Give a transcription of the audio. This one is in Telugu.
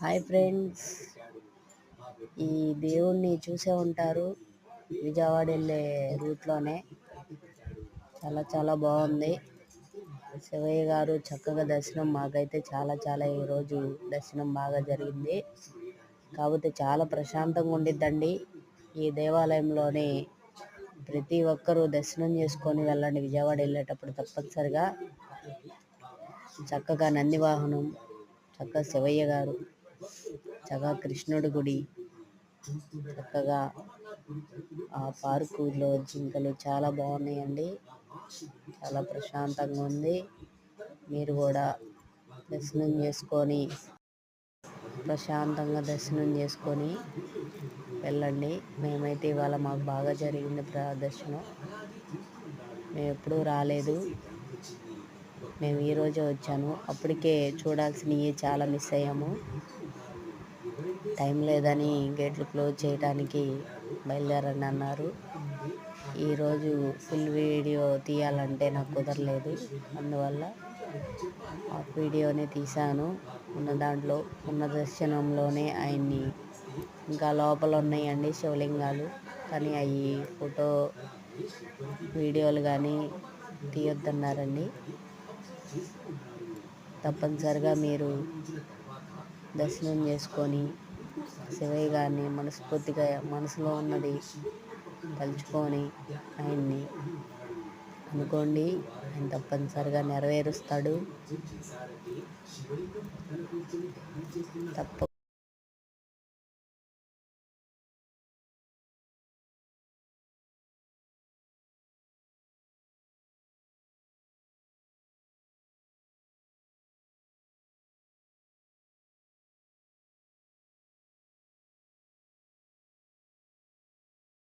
హాయ్ ఫ్రెండ్స్, ఈ దేవుణ్ణి చూసే ఉంటారు. విజయవాడ వెళ్ళే రూట్లోనే చాలా చాలా బాగుంది. శివయ్య గారు చక్కగా దర్శనం, మాకైతే చాలా ఈరోజు దర్శనం బాగా జరిగింది. కాకపోతే చాలా ప్రశాంతంగా ఉండిద్దండి. ఈ దేవాలయంలోని ప్రతి ఒక్కరూ దర్శనం చేసుకొని వెళ్ళండి. విజయవాడ వెళ్ళేటప్పుడు తప్పనిసరిగా చక్కగా నంది వాహనం, చక్కగా శివయ్య గారు, చక్కగా కృష్ణుడి గుడి, చక్కగా ఆ పార్కులో జింకలు చాలా బాగున్నాయండి. చాలా ప్రశాంతంగా ఉంది. మీరు కూడా దర్శనం చేసుకొని ప్రశాంతంగా దర్శనం చేసుకొని వెళ్ళండి. మేమైతే ఇవాళ మాకు బాగా జరిగింది దర్శనం. మేము ఎప్పుడూ రాలేదు, మేము ఈరోజే వచ్చాను. అప్పటికే చూడాల్సినవి చాలా మిస్ అయ్యాము. టైం లేదని గేట్లు క్లోజ్ చేయడానికి బయలుదేరండి అన్నారు. ఈరోజు ఫుల్ వీడియో తీయాలంటే నాకు కుదరలేదు. అందువల్ల హాఫ్ వీడియోనే తీశాను. ఉన్న దర్శనంలోనే ఆయన్ని, ఇంకా లోపల ఉన్నాయండి శివలింగాలు, కానీ అవి ఫోటో వీడియోలు కానీ తీయొద్దన్నారండి. తప్పనిసరిగా మీరు దర్శనం చేసుకొని శివయ్య గారిని మనస్ఫూర్తిగా మనసులో ఉన్నది తలుచుకొని ఆయన్ని అనుకోండి. ఆయన తప్పనిసరిగా నెరవేరుస్తాడు.